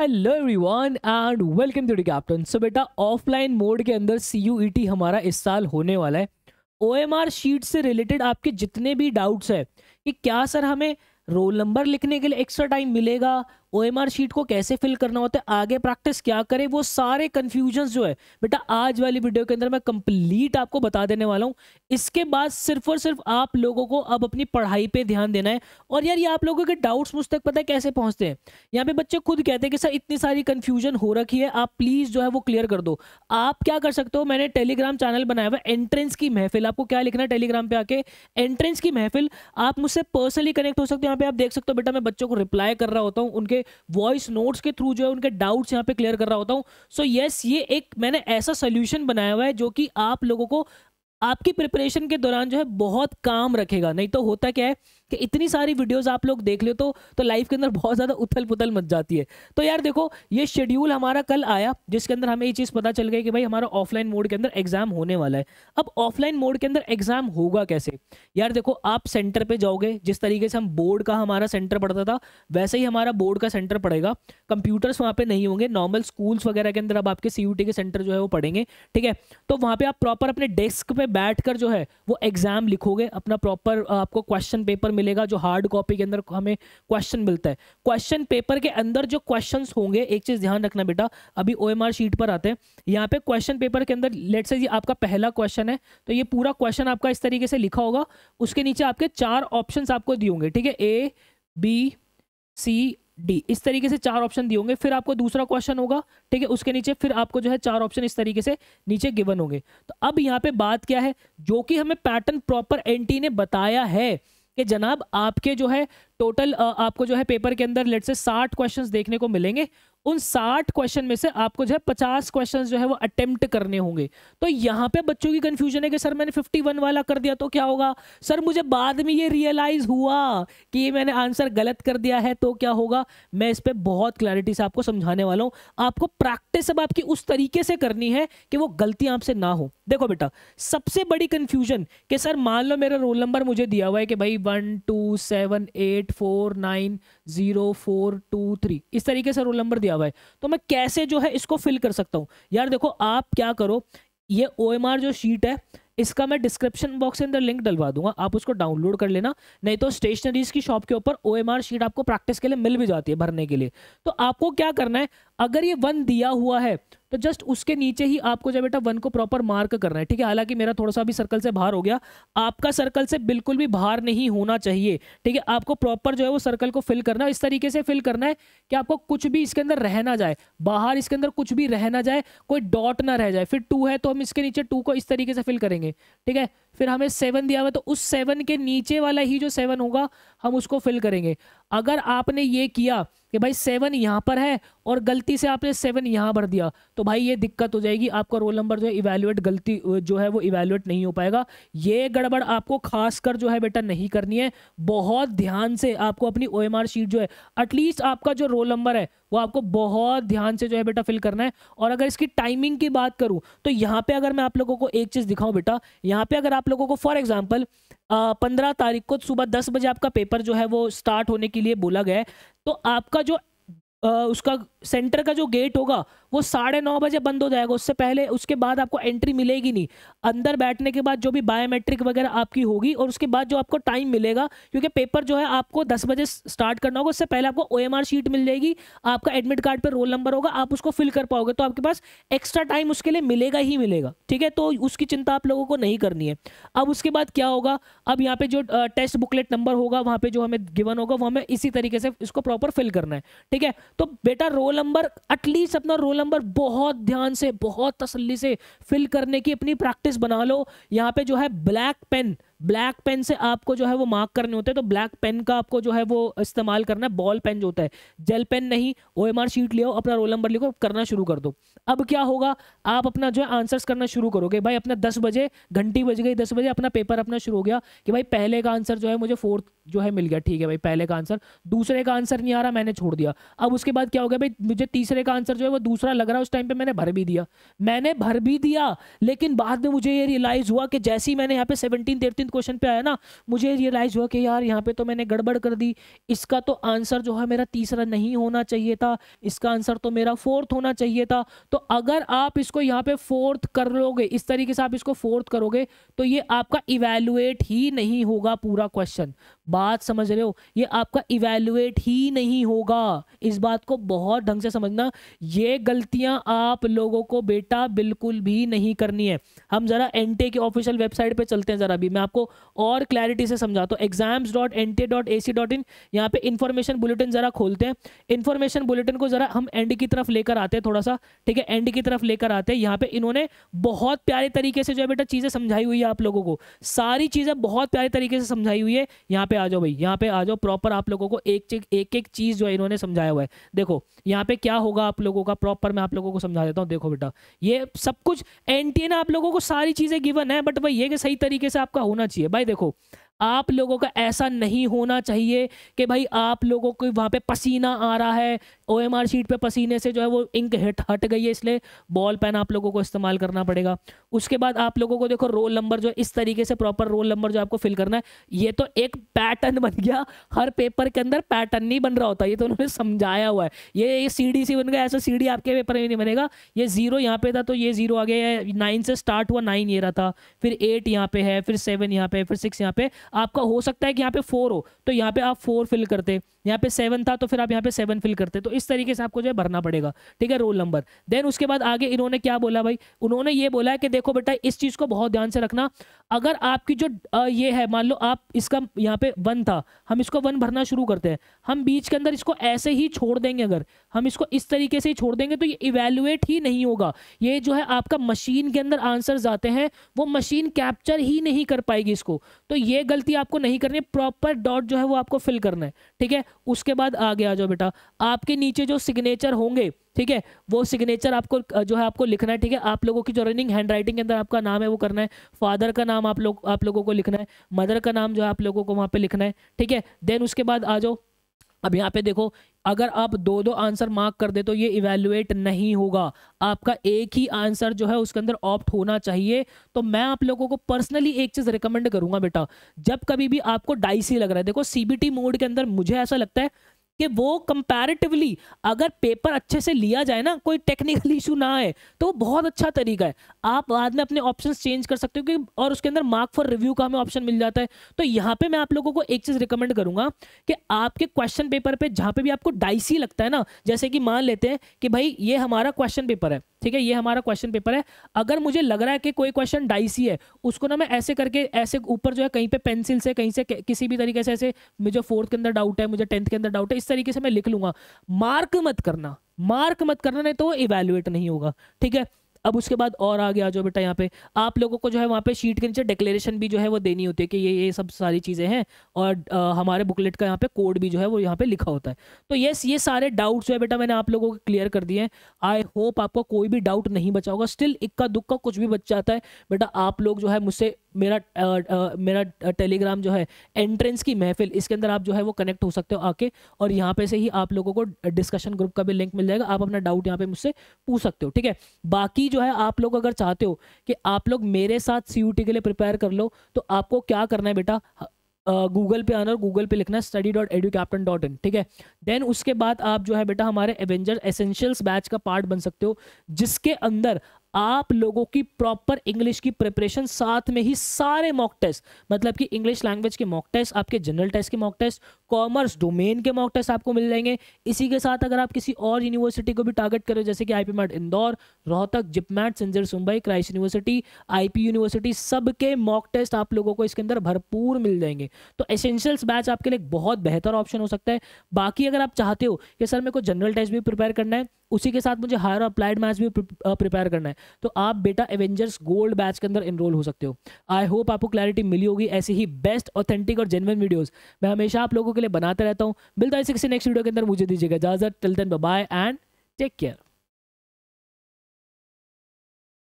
Hello everyone and welcome to the captain. So बेटा offline mode के अंदर CUET हमारा इस साल होने वाला है। OMR शीट से रिलेटेड आपके जितने भी डाउट्स है कि क्या सर हमें रोल नंबर लिखने के लिए एक्स्ट्रा टाइम मिलेगा, OMR शीट को कैसे फिल करना होता है, आगे प्रैक्टिस क्या करें, वो सारे कंफ्यूजन्स जो है बेटा आज वाली वीडियो के अंदर मैं कंप्लीट आपको बता देने वाला हूँ। इसके बाद सिर्फ और सिर्फ आप लोगों को अब अपनी पढ़ाई पे ध्यान देना है। और यार ये आप लोगों के डाउट्स मुझ तक पता है कैसे पहुंचते हैं, यहाँ पे बच्चे खुद कहते हैं कि सर इतनी सारी कंफ्यूजन हो रखी है, आप प्लीज जो है वो क्लियर कर दो। आप क्या कर सकते हो, मैंने टेलीग्राम चैनल बनाया हुआ है एंट्रेंस की महफिल। आपको क्या लिखना है टेलीग्राम पे आके, एंट्रेंस की महफिल। आप मुझसे पर्सनली कनेक्ट हो सकते हो। यहाँ पे आप देख सकते हो बेटा मैं बच्चों को रिप्लाई कर रहा होता हूँ, उनके वॉइस नोट्स के थ्रू जो है उनके डाउट्स यहाँ पे क्लियर कर रहा होता हूँ। सो यस, ये एक मैंने ऐसा सोल्यूशन बनाया हुआ है जो कि आप लोगों को आपकी प्रिपरेशन के दौरान जो है बहुत काम रखेगा। नहीं तो होता क्या है कि इतनी सारी वीडियोस आप लोग देख ले तो लाइफ के अंदर बहुत ज़्यादा उथल पुथल मच जाती है। तो यार देखो ये शेड्यूल हमारा कल आया जिसके अंदर हमें ये चीज़ पता चल गई कि भाई हमारा ऑफलाइन मोड के अंदर एग्जाम होने वाला है। अब ऑफलाइन मोड के अंदर एग्जाम होगा कैसे, यार देखो आप सेंटर पे जाओगे, जिस तरीके से हम बोर्ड का हमारा सेंटर पड़ता था वैसे ही हमारा बोर्ड का सेंटर पड़ेगा। कंप्यूटर्स वहाँ पे नहीं होंगे, नॉर्मल स्कूल्स वगैरह के अंदर अब आपके CUT के सेंटर जो है वो पड़ेंगे, ठीक है। तो वहाँ पे आप प्रॉपर अपने डेस्क पे बैठकर जो है वो एग्जाम लिखोगे, अपना प्रॉपर आपको क्वेश्चन पेपर मिलेगा जो हार्ड कॉपी के अंदर हमें क्वेश्चन मिलता है। क्वेश्चन पेपर के अंदर जो क्वेश्चंस होंगे, एक चीज ध्यान रखना बेटा, अभी OMR शीट पर आते हैं। यहाँ पे क्वेश्चन पेपर के अंदर लेट्स से आपका पहला क्वेश्चन है तो ये पूरा क्वेश्चन आपका इस तरीके से लिखा होगा। उसके नीचे आपके 4 ऑप्शंस आपको दिए होंगे, ठीक है, A B C D, इस तरीके से 4 ऑप्शन दिए होंगे। फिर आपको दूसरा क्वेश्चन होगा, ठीक है, उसके नीचे फिर आपको जो है 4 ऑप्शन इस तरीके से नीचे गिवन होंगे। तो अब यहाँ पे बात क्या है, जो कि हमें पैटर्न प्रॉपर NT ने बताया है कि जनाब आपके जो है टोटल आपको जो है पेपर के अंदर लेट से 60 क्वेश्चंस देखने को मिलेंगे। उन 60 क्वेश्चन में से आपको जो है 50 क्वेश्चंस जो है वो अटेम्प्ट करने होंगे। तो यहाँ पे बच्चों की कंफ्यूजन है कि सर मैंने 51 वाला कर दिया तो क्या होगा, सर मुझे बाद में ये रियलाइज हुआ कि ये मैंने आंसर गलत कर दिया है तो क्या होगा। मैं इस पर बहुत क्लैरिटी से आपको समझाने वाला हूँ। आपको प्रैक्टिस अब आपकी उस तरीके से करनी है कि वो गलतियां आपसे ना हो। देखो बेटा सबसे बड़ी कंफ्यूजन कि सर मान लो मेरा रोल नंबर मुझे दिया हुआ है कि भाई 1 2 7 8 4 9 0 4 2 3, इस तरीके से रोल नंबर दिया हुआ है, तो मैं कैसे जो है इसको फिल कर सकता हूं। यार देखो आप क्या करो, ये OMR जो शीट है इसका मैं डिस्क्रिप्शन बॉक्स के अंदर लिंक डलवा दूंगा, आप उसको डाउनलोड कर लेना। नहीं तो स्टेशनरीज की शॉप के ऊपर OMR शीट आपको प्रैक्टिस के लिए मिल भी जाती है भरने के लिए। तो आपको क्या करना है, अगर ये 1 दिया हुआ है तो जस्ट उसके नीचे ही आपको जो बेटा 1 को प्रॉपर मार्क करना है, ठीक है। हालांकि मेरा थोड़ा सा भी सर्कल से बाहर हो गया, आपका सर्कल से बिल्कुल भी बाहर नहीं होना चाहिए, ठीक है। आपको प्रॉपर जो है वो सर्कल को फिल करना है, इस तरीके से फिल करना है कि आपको कुछ भी इसके अंदर रह ना जाए, बाहर इसके अंदर कुछ भी रह ना जाए, कोई डॉट ना रह जाए। फिर 2 है तो हम इसके नीचे 2 को इस तरीके से फिल करेंगे, ठीक है। फिर हमें 7 दिया हुआ है तो उस 7 के नीचे वाला ही जो 7 होगा हम उसको फिल करेंगे। अगर आपने ये किया कि भाई 7 यहाँ पर है और गलती से आपने 7 यहाँ भर दिया तो भाई ये दिक्कत हो जाएगी, आपका रोल नंबर जो है इवैल्यूएट गलती जो है वो इवैल्यूएट नहीं हो पाएगा। ये गड़बड़ आपको खासकर जो है बेटा नहीं करनी है। बहुत ध्यान से आपको अपनी OMR शीट जो है एटलीस्ट आपका जो रोल नंबर है वो आपको बहुत ध्यान से जो है बेटा फिल करना है। और अगर इसकी टाइमिंग की बात करूं तो यहाँ पे अगर मैं आप लोगों को एक चीज दिखाऊं बेटा, यहाँ पे अगर आप लोगों को फॉर एग्जांपल 15 तारीख को सुबह 10 बजे आपका पेपर जो है वो स्टार्ट होने के लिए बोला गया है, तो आपका जो उसका सेंटर का जो गेट होगा वो 9:30 बजे बंद हो जाएगा। उससे पहले उसके बाद आपको एंट्री मिलेगी नहीं। अंदर बैठने के बाद जो भी बायोमेट्रिक वगैरह आपकी होगी और उसके बाद जो आपको टाइम मिलेगा, क्योंकि पेपर जो है आपको 10 बजे स्टार्ट करना होगा, उससे पहले आपको OMR शीट मिल जाएगी, आपका एडमिट कार्ड पे रोल नंबर होगा, आप उसको फिल कर पाओगे, तो आपके पास एक्स्ट्रा टाइम उसके लिए मिलेगा ही मिलेगा, ठीक है। तो उसकी चिंता आप लोगों को नहीं करनी है। अब उसके बाद क्या होगा, अब यहाँ पे जो टेस्ट बुकलेट नंबर होगा वहाँ पे जो हमें गिवन होगा वो हमें इसी तरीके से इसको प्रॉपर फिल करना है, ठीक है। तो बेटा रोल नंबर एटलीस्ट अपना रोल नंबर बहुत ध्यान से बहुत तसल्ली से फिल करने की अपनी प्रैक्टिस बना लो। यहाँ पे जो है ब्लैक पेन से आपको जो है वो मार्क करने होते हैं, तो ब्लैक पेन का आपको जो है वो इस्तेमाल करना है। बॉल पेन जो होता है, जेल पेन नहीं, OMR शीट लियो, अपना रोल नंबर लिखो, करना शुरू कर दो। अब क्या होगा, आप अपना जो है आंसर्स करना शुरू करोगे। भाई अपना 10 बजे घंटी बज गई, 10 बजे अपना पेपर अपना शुरू हो गया कि भाई पहले का आंसर जो है मुझे 4 जो है मिल गया, ठीक है भाई पहले का आंसर। दूसरे का आंसर नहीं आ रहा, मैंने छोड़ दिया। अब उसके बाद क्या हो गया भाई, मुझे तीसरे का आंसर जो है वो दूसरा लग रहा है, उस टाइम पे मैंने भर भी दिया, लेकिन बाद में मुझे ये रियलाइज हुआ कि जैसे ही मैंने यहाँ पे 17 क्वेश्चन पे आया ना, मुझे रियलाइज हुआ कि यार यहाँ पे तो मैंने गड़बड़ कर दी, इसका तो आंसर जो है मेरा तीसरा नहीं होना चाहिए था, इसका आंसर तो मेरा फोर्थ होना चाहिए था। तो अगर आप इसको यहाँ पे फोर्थ कर लोगे, इस तरीके से आप इसको फोर्थ करोगे, तो ये आपका इवैल्यूएट ही नहीं होगा पूरा क्वेश्चन। बात समझ रहे हो, ये आपका इवैल्यूएट ही नहीं होगा। इस बात को बहुत ढंग से समझना, ये गलतियां आप लोगों को बेटा बिल्कुल भी नहीं करनी है। हम जरा एनटीए की ऑफिशियल वेबसाइट पे चलते हैं, जरा भी मैं आपको और क्लैरिटी से समझाता हूं। exams.nta.ac.in, यहाँ पे इंफॉर्मेशन बुलेटिन जरा खोलते हैं। इंफॉर्मेशन बुलेटिन को जरा हम एंड की तरफ लेकर आते हैं, थोड़ा सा, ठीक है, एंड की तरफ लेकर आते हैं। यहाँ पे इन्होंने बहुत प्यारे तरीके से जो है बेटा चीजें समझाई हुई है आप लोगों को, सारी चीजें बहुत प्यारे तरीके से समझाई हुई है। यहाँ पे आ जाओ भाई, यहाँ पे आ जाओ, प्रॉपर आप लोगों को एक चीज जो है इन्होंने समझाया हुआ है। देखो यहाँ पे क्या होगा आप लोगों का, प्रॉपर मैं आप लोगों को समझा देता हूँ। देखो बेटा, ये सब कुछ एनटीए ना आप लोगों को सारी चीजें गिवन है, बट भाई ये कि सही तरीके से आपका होना चाहिए। भाई देखो, आप लोगों का ऐसा नहीं होना चाहिए कि भाई आप लोगों को वहां पे पसीना आ रहा है, ओएमआर शीट पे पसीने से जो है वो इंक हट गई है, इसलिए बॉल पेन आप लोगों को इस्तेमाल करना पड़ेगा। उसके बाद आप लोगों को देखो रोल नंबर जो इस तरीके से प्रॉपर रोल नंबर जो आपको फिल करना है, ये तो एक पैटर्न बन गया। हर पेपर के अंदर पैटर्न नहीं बन रहा होता, ये तो उन्होंने समझाया हुआ है। ये सीडी सी बन गया, ऐसा सीडी आपके पेपर में नहीं बनेगा। ये 0 यहाँ पे था तो ये 0 आ गया है, 9 से स्टार्ट हुआ, 9 ये रहा था, फिर 8 यहाँ पे है, फिर 7 यहाँ पे, फिर 6 यहाँ पे। आपका हो सकता है कि यहाँ पे 4 हो तो यहाँ पे आप 4 फिल करते, यहाँ पे 7 था तो फिर आप यहाँ पे 7 फिल करते। तो इस तरीके से आपको जो है भरना पड़ेगा, ठीक है, रोल नंबर। देन उसके बाद आगे इन्होंने क्या बोला भाई, उन्होंने ये बोला है कि देखो बेटा इस चीज को बहुत ध्यान से रखना, अगर आपकी जो ये है, मान लो आप इसका यहाँ पे 1 था, हम इसको 1 भरना शुरू करते हैं, हम बीच के अंदर इसको ऐसे ही छोड़ देंगे, अगर हम इसको इस तरीके से ही छोड़ देंगे तो ये इवैल्यूएट ही नहीं होगा। ये जो है आपका मशीन के अंदर आंसर्स आते हैं, वो मशीन कैप्चर ही नहीं कर पाएगी इसको। तो ये गलती आपको नहीं करनी है, प्रॉपर डॉट जो है वो आपको फिल करना है, ठीक है। उसके बाद आगे आ जाओ बेटा, आपके नीचे जो सिग्नेचर होंगे, ठीक है, वो सिग्नेचर आपको जो है आपको लिखना है, ठीक है। आप लोगों की जो रनिंग हैंडराइटिंग के अंदर आपका नाम है वो करना है, फादर का नाम आप लोगों को लिखना है, मदर का नाम जो है आप लोगों को वहां पे लिखना है, ठीक है। देन उसके बाद आ जाओ, अब यहाँ पे देखो, अगर आप 2 आंसर मार्क कर दे तो ये इवैल्यूएट नहीं होगा, आपका एक ही आंसर जो है उसके अंदर ऑप्ट होना चाहिए। तो मैं आप लोगों को पर्सनली एक चीज रिकमेंड करूंगा बेटा, जब कभी भी आपको डाइसी लग रहा है, देखो सीबीटी मोड के अंदर मुझे ऐसा लगता है कि वो कंपैरेटिवली अगर पेपर अच्छे से लिया जाए ना, कोई टेक्निकल इशू ना आए, तो बहुत अच्छा तरीका है। आप बाद में अपने ऑप्शंस चेंज कर सकते हो कि, और उसके अंदर मार्क फॉर रिव्यू का हमें ऑप्शन मिल जाता है। तो यहाँ पे मैं आप लोगों को एक चीज रिकमेंड करूंगा कि आपके क्वेश्चन पेपर पे जहां पे भी आपको डाइसी लगता है ना, जैसे कि मान लेते हैं कि भाई ये हमारा क्वेश्चन पेपर है, ठीक है, ये हमारा क्वेश्चन पेपर है, अगर मुझे लग रहा है कि कोई क्वेश्चन डाइसी है, उसको ना मैं ऐसे करके ऐसे ऊपर जो है कहीं पे पेंसिल से, कहीं से किसी भी तरीके से, ऐसे मुझे 4th के अंदर डाउट है, मुझे 10th के अंदर डाउट है, इस तरीके से मैं लिख लूंगा। मार्क मत करना, नहीं तो इवैल्यूएट नहीं होगा, ठीक है। अब उसके बाद और आगे आ जाओ बेटा, यहाँ पे आप लोगों को जो है वहाँ पे शीट के नीचे डिक्लेरेशन भी जो है वो देनी होती है कि ये सब सारी चीज़ें हैं, और हमारे बुकलेट का यहाँ पे कोड भी जो है वो यहाँ पे लिखा होता है। तो ये सारे डाउट्स जो है बेटा मैंने आप लोगों को क्लियर कर दिए हैं। आई होप आपको कोई भी डाउट नहीं बचा होगा। स्टिल इक्का दुक्का कुछ भी बच जाता है बेटा, आप लोग जो है मुझसे मेरा टेलीग्राम जो है एंट्रेंस की महफिल, इसके अंदर आप जो है वो कनेक्ट हो सकते हो आके, और यहाँ पे से ही आप लोगों को डिस्कशन ग्रुप का भी लिंक मिल जाएगा, आप अपना डाउट यहाँ पे मुझसे पूछ सकते हो, ठीक है। बाकी जो है आप लोग अगर चाहते हो कि आप लोग मेरे साथ सीयूटी के लिए प्रिपेयर कर लो, तो आपको क्या करना है बेटा, गूगल पे आना और गूगल पे लिखना है study.educaptain.in, ठीक है। देन उसके बाद आप जो है बेटा हमारे एवेंजर एसेंशियल्स बैच का पार्ट बन सकते हो, जिसके अंदर आप लोगों की प्रॉपर इंग्लिश की प्रिपरेशन, साथ में ही सारे मॉक टेस्ट, मतलब कि इंग्लिश लैंग्वेज के मॉक टेस्ट, आपके जनरल टेस्ट के मॉक टेस्ट, कॉमर्स डोमेन के मॉक टेस्ट आपको मिल जाएंगे। इसी के साथ अगर आप किसी और यूनिवर्सिटी को भी टारगेट करो, जैसे कि आईपीमैट इंदौर, रोहतक, जिपमैट, संजर सुंबई, क्राइस्ट यूनिवर्सिटी, आईपी यूनिवर्सिटी, सबके मॉक टेस्ट आप लोगों को इसके अंदर भरपूर मिल जाएंगे। तो एसेंशियल्स बैच आपके लिए बहुत बेहतर ऑप्शन हो सकता है। बाकी अगर आप चाहते हो कि सर मेरे को जनरल टेस्ट भी प्रिपेयर करना है, उसी के साथ मुझे हायर अप्लाइड मैथ्स भी प्रिपेयर करना है, तो आप बेटा एवेंजर्स गोल्ड बैच के अंदर एनरोल हो सकते हो। आई होप आपको क्लैरिटी मिली होगी। ऐसी ही बेस्ट, ऑथेंटिक और जेन्युइन वीडियोस मैं हमेशा आप लोगों के लिए बनाते रहता हूँ। मिलता है किसी नेक्स्ट वीडियो के अंदर, मुझे दीजिएगा इजाजत। Till then bye bye and take care.